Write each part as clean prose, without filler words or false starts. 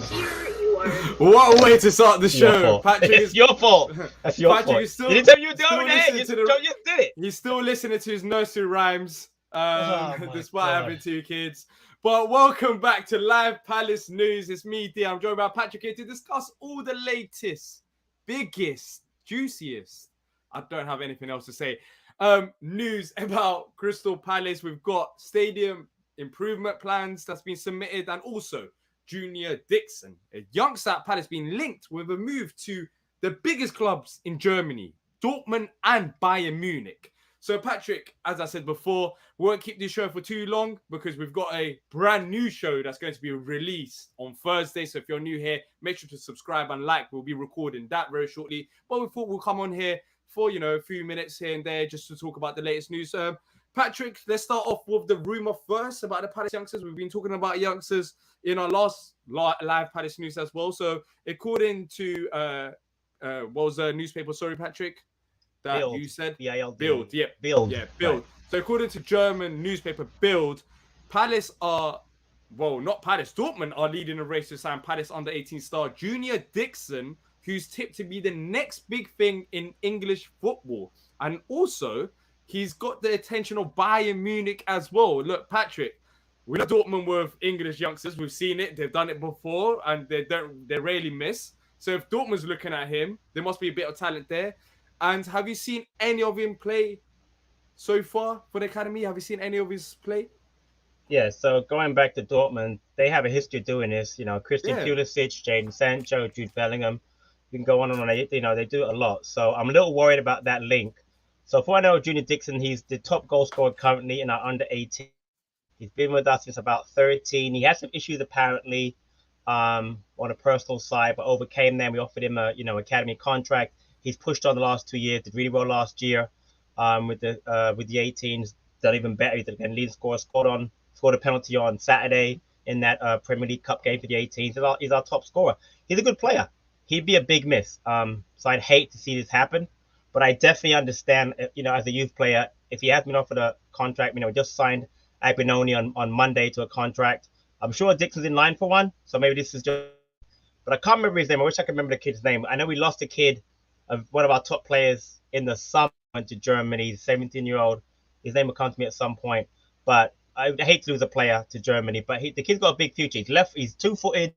here you are. What a way to start the show. Patrick, it's your fault. That's your Patrick fault. Is still, you didn't tell me you were doing it. You just did it. He's still listening to his nursery rhymes, despite God. having 2 kids. But welcome back to Live Palace News. It's me, Dee. I'm joined by Patrick here to discuss all the latest, biggest, juiciest. I don't have anything else to say. News about Crystal Palace. We've got stadium improvement plans that's been submitted, and also Junior Dixon, a youngster at Palace, being linked with a move to the biggest clubs in Germany, Dortmund and Bayern Munich. So, Patrick, as I said before, we won't keep this show for too long because we've got a brand new show that's going to be released on Thursday. So if you're new here, make sure to subscribe and like. We'll be recording that very shortly. But we thought we'll come on here for, a few minutes here and there just to talk about the latest news. Patrick, let's start off with the rumor first about the Palace youngsters. We've been talking about youngsters in our last live Palace news as well. So according to, what was the newspaper? Sorry, Patrick. That Bild. You said Bild. Yeah, Bild. Yeah, Bild. Right. So according to German newspaper Bild, Palace are, not Palace, Dortmund are leading a race to sign Palace under 18 star Junior Dixon, who's tipped to be the next big thing in English football. And also, he's got the attention of Bayern Munich as well. Look, Patrick, we know Dortmund with English youngsters. We've seen it. They've done it before, and they rarely miss. So if Dortmund's looking at him, there must be a bit of talent there. And have you seen any of him play so far for the academy? Have you seen any of his play? Yeah, so going back to Dortmund, they have a history of doing this. Christian Pulisic, Jadon Sancho, Jude Bellingham. You can go on and on. They do it a lot. So I'm a little worried about that link. So for I know, Junior Dixon, he's the top goal scorer currently in our under 18. He's been with us since about 13. He had some issues apparently on a personal side, but overcame them. We offered him a academy contract. He's pushed on the last 2 years, did really well last year with the 18s, done even better. He's again leading scorer, scored a penalty on Saturday in that Premier League Cup game for the 18s. He's our top scorer. He's a good player. He'd be a big miss. So I'd hate to see this happen, but I definitely understand, as a youth player, if he has been offered a contract, we just signed Agbinoni on Monday to a contract. I'm sure Dixon's in line for one, so maybe this is just, but I can't remember his name. I wish I could remember the kid's name. I know we lost a kid, one of our top players in the summer, went to Germany, 17-year-old. His name will come to me at some point. But I hate to lose a player to Germany. But the kid's got a big future. He's two-footed,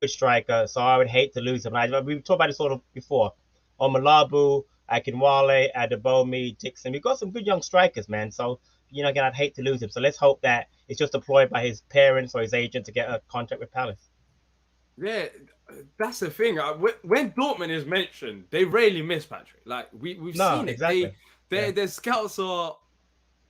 good striker. So I would hate to lose him. We've talked about this sort of before. Omalabu, Akinwale, Adebomi, Dixon. We've got some good young strikers, man. So, again, I'd hate to lose him. So let's hope that it's just deployed by his parents or his agent to get a contract with Palace. Yeah, that's the thing. When Dortmund is mentioned, they rarely miss, Patrick. Like we've seen it. Exactly. Their scouts are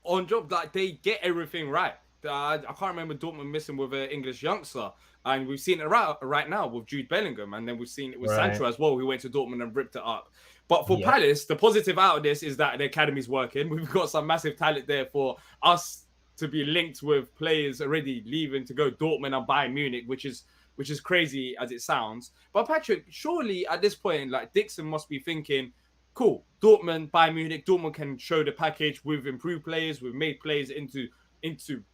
on job. Like they get everything right. I can't remember Dortmund missing with an English youngster, and we've seen it right now with Jude Bellingham, and then we've seen it with Sancho as well, who went to Dortmund and ripped it up. But for Palace, the positive out of this is that the academy's working. We've got some massive talent there for us to be linked with players already leaving to go Dortmund and Bayern Munich, which is crazy as it sounds. But Patrick, surely at this point, like Dixon must be thinking, cool, Dortmund, Bayern Munich, Dortmund can show the package. We've improved players, we've made players into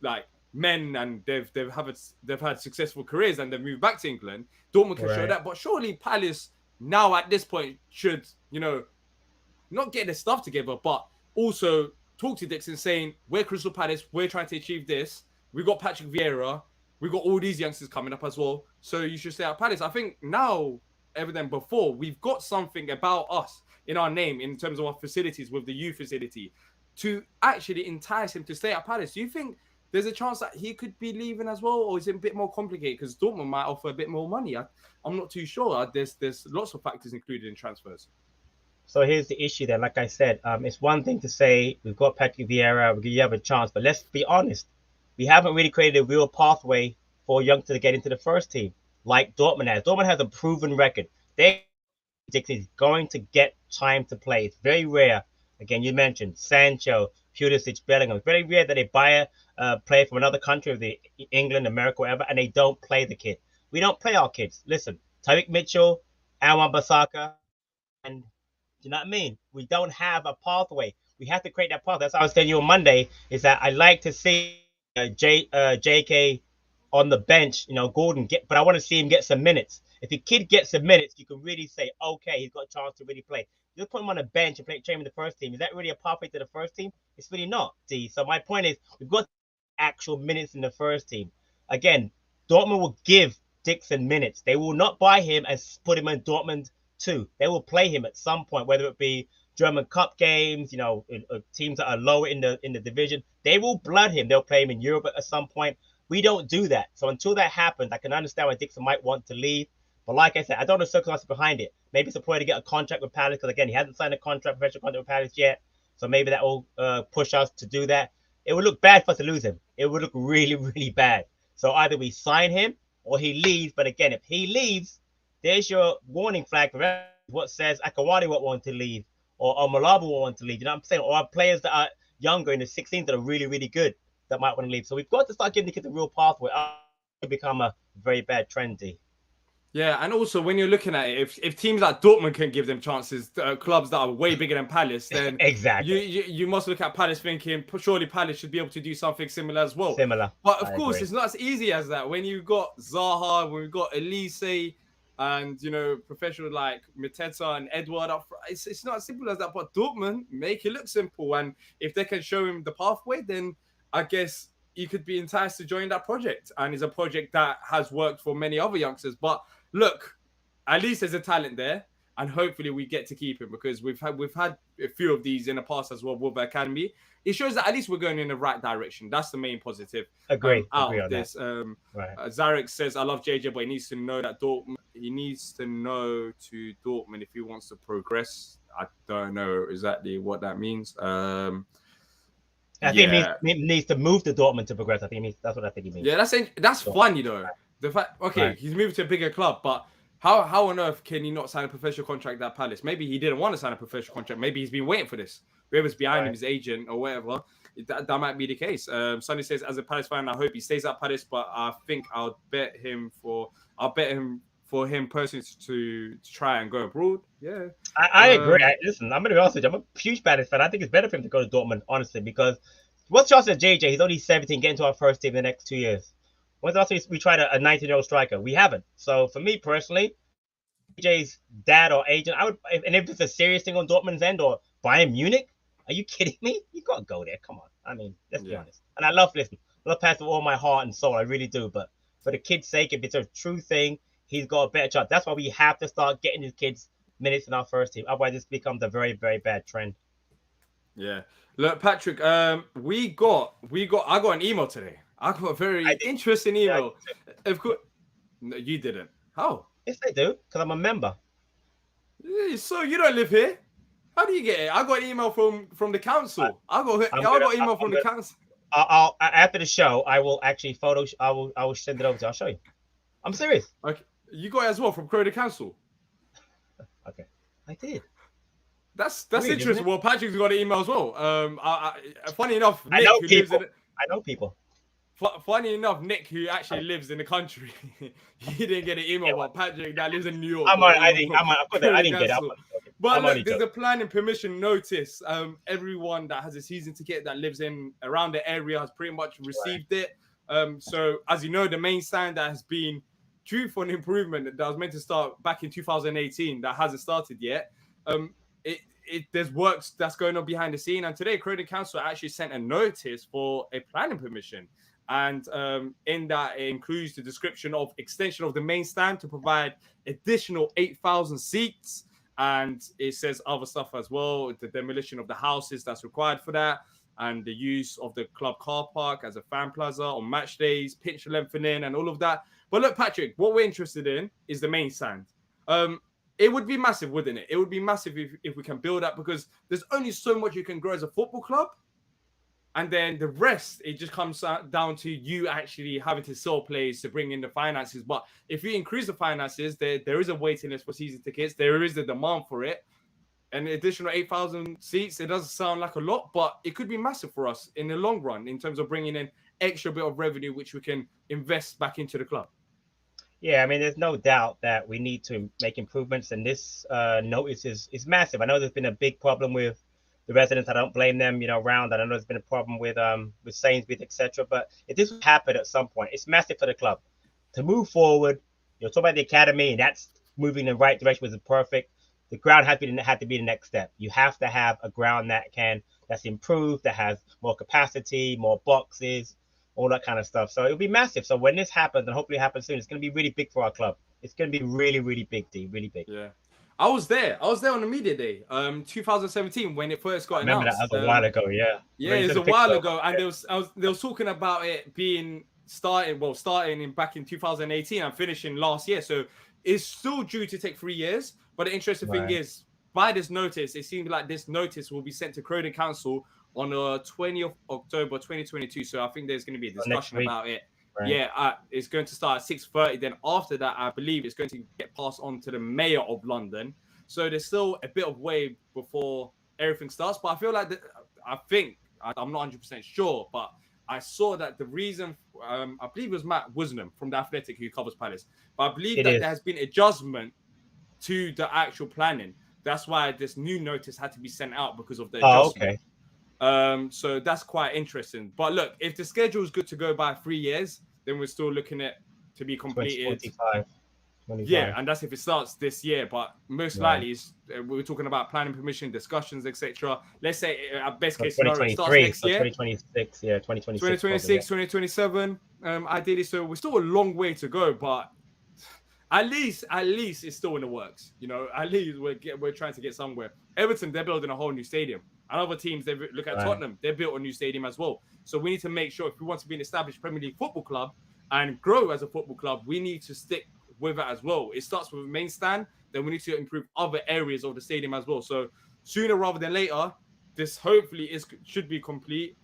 like men, and they've had successful careers, and they've moved back to England. Dortmund can show that, but surely Palace now at this point should, not get their stuff together, but also talk to Dixon saying, we're Crystal Palace, we're trying to achieve this. We've got Patrick Vieira. We've got all these youngsters coming up as well. So you should stay at Palace. I think now, ever than before, we've got something about us in our name in terms of our facilities with the youth facility to actually entice him to stay at Palace. Do you think there's a chance that he could be leaving as well? Or is it a bit more complicated because Dortmund might offer a bit more money? I'm not too sure. There's lots of factors included in transfers. So here's the issue there. Like I said, it's one thing to say we've got Patrick Vieira, you have a chance, but let's be honest. We haven't really created a real pathway for a youngster to get into the first team like Dortmund has. Dortmund has a proven record. Dixon is going to get time to play. It's very rare. Again, you mentioned Sancho, Pulisic, Bellingham. It's very rare that they buy a player from another country, of England, America, whatever, and they don't play the kid. We don't play our kids. Listen, Tyreek Mitchell, Anwan Bissaka, and do you know what I mean? We don't have a pathway. We have to create that path. That's what I was telling you on Monday, is that I like to see JK on the bench, Gordon but I want to see him get some minutes. If the kid gets some minutes, you can really say, okay, he's got a chance to really play. Just put him on a bench and train him in the first team. Is that really a pathway to the first team? It's really not, D. So my point is, we've got actual minutes in the first team. Again, Dortmund will give Dixon minutes. They will not buy him and put him in Dortmund 2. They will play him at some point, whether it be German Cup games, teams that are lower in the division. They will blood him. They'll play him in Europe at some point. We don't do that. So until that happens, I can understand why Dixon might want to leave. But like I said, I don't know the circumstances behind it. Maybe it's a point to get a contract with Palace, because again, he hasn't signed a professional contract with Palace yet. So maybe that will push us to do that. It would look bad for us to lose him. It would look really, really bad. So either we sign him or he leaves. But again, if he leaves, there's your warning flag for what says Akawani won't want to leave, or Malabo won't want to leave. You know what I'm saying? Or players that are younger in the 16s that are really, really good that might want to leave. So we've got to start giving the kids a real pathway. To become a very bad trendy. Yeah, and also when you're looking at it, if teams like Dortmund can give them chances, clubs that are way bigger than Palace, then exactly you must look at Palace thinking, surely Palace should be able to do something similar as well. But of course, it's not as easy as that. When you've got Zaha, when we've got Elise, and professional like Mateta and Edward up front, it's not as simple as that. But Dortmund make it look simple, and if they can show him the pathway, then I guess you could be enticed to join that project. And it's a project that has worked for many other youngsters. But look, at least there's a talent there, and hopefully we get to keep him, because we've had a few of these in the past as well with the academy. It shows that at least we're going in the right direction. That's the main positive. Agree out on of this. That. Right. Zarek says, "I love JJ, but he needs to know that Dortmund. He needs to know to Dortmund if he wants to progress." I don't know exactly what that means. I think he needs to move to Dortmund to progress. That's what I think he means. Yeah, that's funny though. The fact, he's moved to a bigger club, but how on earth can he not sign a professional contract at Palace? Maybe he didn't want to sign a professional contract. Maybe he's been waiting for this. Whoever's behind him, his agent or whatever, that might be the case. Sonny says, as a Palace fan, I hope he stays at Palace, but I think I'll bet him for him personally to try and go abroad. Yeah, I agree. Listen, I'm going to be honest with you. I'm a huge Palace fan. I think it's better for him to go to Dortmund, honestly, because what's the chance of JJ? He's only 17, getting to our first team in the next 2 years. When's the last time we tried a 19-year-old striker? We haven't. So for me personally, JJ's dad or agent, and if it's a serious thing on Dortmund's end or Bayern Munich, are you kidding me? You got to go there. Come on. Let's be honest. And I love Palace with all my heart and soul. I really do. But for the kid's sake, if it's a true thing, he's got a better chance. That's why we have to start getting these kids minutes in our first team. Otherwise, this becomes a very, very bad trend. Yeah. Look, Patrick, I got an email today. I got a very interesting email. Of course, no, you didn't. How? Yes, I do, because I'm a member. So you don't live here? How do you get it? I got an email from the council. I got email from the council. I'll after the show, I will actually I will send it over to you. I'll show you. I'm serious. Okay, you got it as well from Croydon Council. Okay, I did. That's weird, interesting. Well, Patrick's got an email as well. Funny enough, Nick, I know people. Funny enough, Nick, who actually lives in the country, he didn't get an email. But Patrick, that lives in New York. I didn't get it. But look, there's a planning permission notice. Everyone that has a season ticket that lives in around the area has pretty much received it. So as you know, the main stand that has been due for an improvement that was meant to start back in 2018 that hasn't started yet. There's works that's going on behind the scene, and today Croydon Council actually sent a notice for a planning permission. And in that, it includes the description of extension of the main stand to provide additional 8,000 seats. And it says other stuff as well, the demolition of the houses that's required for that, and the use of the club car park as a fan plaza on match days, pitch lengthening, and all of that. But look, Patrick, what we're interested in is the main stand. It would be massive, wouldn't it? It would be massive if we can build up, because there's only so much you can grow as a football club. And then the rest, it just comes down to you actually having to sell players to bring in the finances. But if you increase the finances, there is a waiting list for season tickets. There is a demand for it. And the additional 8,000 seats, it doesn't sound like a lot, but it could be massive for us in the long run in terms of bringing in extra bit of revenue, which we can invest back into the club. Yeah, I mean, there's no doubt that we need to make improvements. And this notice is massive. I know there's been a big problem with the residents. I don't blame them, around. I know there's been a problem with Sainsbury's, etc. But if this would happen at some point, it's massive for the club to move forward. Talk about the academy, and that's moving in the right direction, was perfect. The ground had to be the next step. You have to have a ground that's improved, that has more capacity, more boxes, all that kind of stuff. So it'll be massive. So when this happens, and hopefully it happens soon, it's going to be really big for our club. It's going to be really, really big, D, really big. Yeah. I was there on the media day, 2017, when it first got announced. That was a while ago, yeah. Yeah, it was a while ago, and they was talking about it being starting back in 2018 and finishing last year. So it's still due to take 3 years. But the interesting thing is, by this notice, it seems like this notice will be sent to Croydon Council on the 20th of October 2022. So I think there's going to be a discussion about it. Right. Yeah, it's going to start at 6:30. Then after that, I believe it's going to get passed on to the mayor of London. So there's still a bit of way before everything starts. But I feel like I'm not 100% sure, but I saw that the reason, I believe it was Matt Woosnam from The Athletic who covers Palace, but I believe there has been adjustment to the actual planning. That's why this new notice had to be sent out, because of the adjustment. So that's quite interesting. But look, if the schedule is good to go by 3 years, then we're still looking at to be completed. 25. Yeah, and that's if it starts this year. But most likely, we're talking about planning permission, discussions, etc. Let's say best case scenario, it starts next year. 2026, 2026. 2026, 2027, ideally. So we're still a long way to go, but at least it's still in the works. At least we're trying to get somewhere. Everton, they're building a whole new stadium. And other teams, they look at Tottenham, they built a new stadium as well. So we need to make sure, if we want to be an established Premier League football club and grow as a football club, we need to stick with it as well. It starts with the main stand, then we need to improve other areas of the stadium as well. So sooner rather than later, this hopefully should be complete,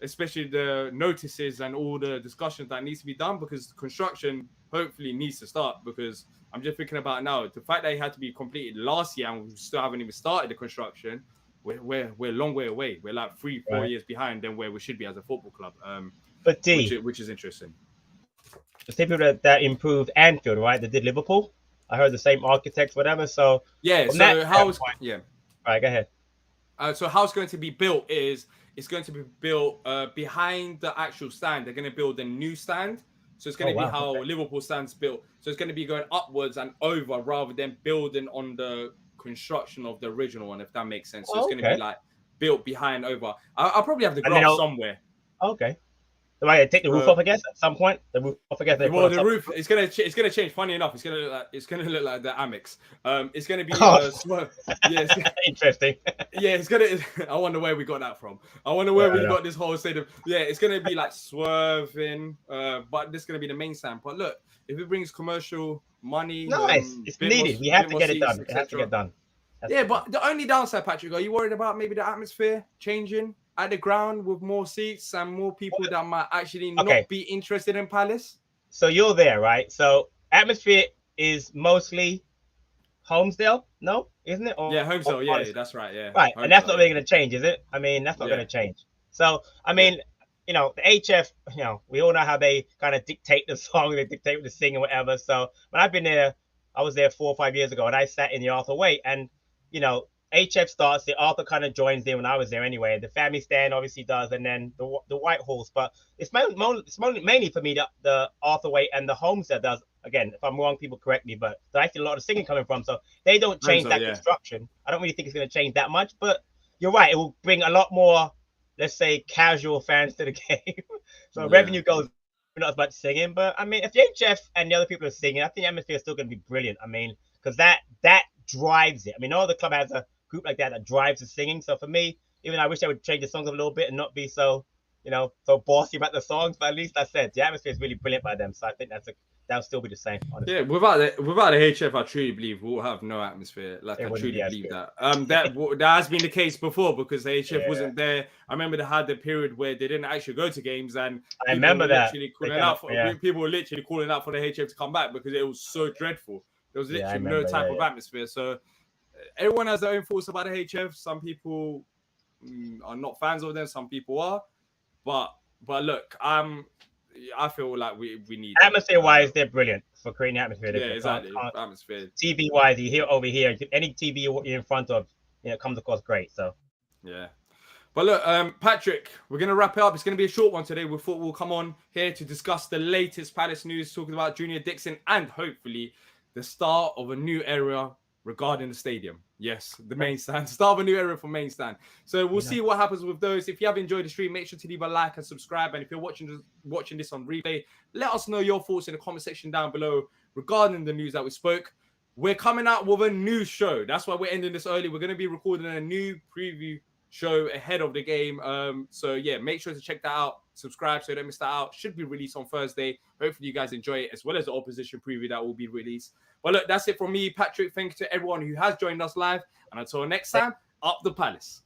especially the notices and all the discussions that needs to be done, because construction hopefully needs to start. Because I'm just thinking about now, the fact that it had to be completed last year and we still haven't even started the construction, we're a long way away. We're like 3-4 years behind than where we should be as a football club. But D, which is interesting. The same people that improved Anfield, right? That did Liverpool. I heard the same architects, whatever. So yeah. So all right, go ahead. So how it's going to be built is it's going to be built behind the actual stand. They're going to build a new stand. So it's going to be how Liverpool stands built. So it's going to be going upwards and over rather than building on the construction of the original one, if that makes sense. So it's going to be like built behind over. I'll probably have the graph somewhere. Okay. Do I take the roof off, I guess, at some point? The roof off, I guess. Well, the roof it's gonna change. Funny enough, it's gonna look like the Amex. It's gonna be interesting. Yeah, it's gonna. I wonder where we got that from. I wonder where we got this whole stadium. Yeah, it's gonna be like swerving. But this is gonna be the main stand. But look, if it brings commercial money, it's needed. We have to get it done. It has to get done. But the only downside, Patrick, are you worried about maybe the atmosphere changing at the ground with more seats and more people that might actually not be interested in Palace? So you're there, right? So atmosphere is mostly Holmesdale, no? Isn't it? Holmesdale, yeah, that's right, yeah. Right, Holmesdale, and that's not really going to change, is it? I mean, that's not going to change. So, I mean, the HF, we all know how they kind of dictate the song, they dictate the singing, whatever. So when I've been there, I was there 4 or 5 years ago, and I sat in the Arthur Way, and, HF starts, the Arthur kind of joins in when I was there anyway. The family stand obviously does, and then the White Horse. But it's mainly for me the Arthur Way and the Homestead does. Again, if I'm wrong, people correct me, but I see a lot of singing coming from. So they don't change construction. I don't really think it's going to change that much. But you're right, it will bring a lot more, let's say, casual fans to the game. So revenue goes not as much singing. But I mean, if the HF and the other people are singing, I think the atmosphere is still going to be brilliant. I mean, because that drives it. I mean, no other club has a group like that drives the singing. So for me, even I wish I would change the songs up a little bit and not be so, so bossy about the songs. But at least I said the atmosphere is really brilliant by them. So I think that'll still be the same. Honestly. Yeah, without the HF, I truly believe we'll have no atmosphere. Like I truly believe that. That has been the case before because the HF wasn't there. I remember they had the period where they didn't actually go to games, and I remember that people were literally calling out for the HF to come back because it was so dreadful. There was literally no type of atmosphere. So everyone has their own thoughts about the HF. Some people are not fans of them. Some people are. But look, I feel like we need atmosphere-wise, they're brilliant for creating atmosphere. Yeah, exactly. Atmosphere. TV-wise, you hear over here, any TV you're in front of, it comes across great. So yeah. But look, Patrick, we're going to wrap it up. It's going to be a short one today. We thought we'll come on here to discuss the latest Palace news, talking about Junior Dixon and hopefully the start of a new era regarding the stadium. Yes, the main stand. Start of a new era for main stand. So we'll see what happens with those. If you have enjoyed the stream, make sure to leave a like and subscribe. And if you're watching this on replay, let us know your thoughts in the comment section down below regarding the news that we spoke. We're coming out with a new show. That's why we're ending this early. We're going to be recording a new preview show ahead of the game. So yeah, make sure to check that out. Subscribe so you don't miss that out. Should be released on Thursday. Hopefully you guys enjoy it, as well as the opposition preview that will be released. But look, that's it from me, Patrick. Thank you to everyone who has joined us live. And until next time, up the Palace.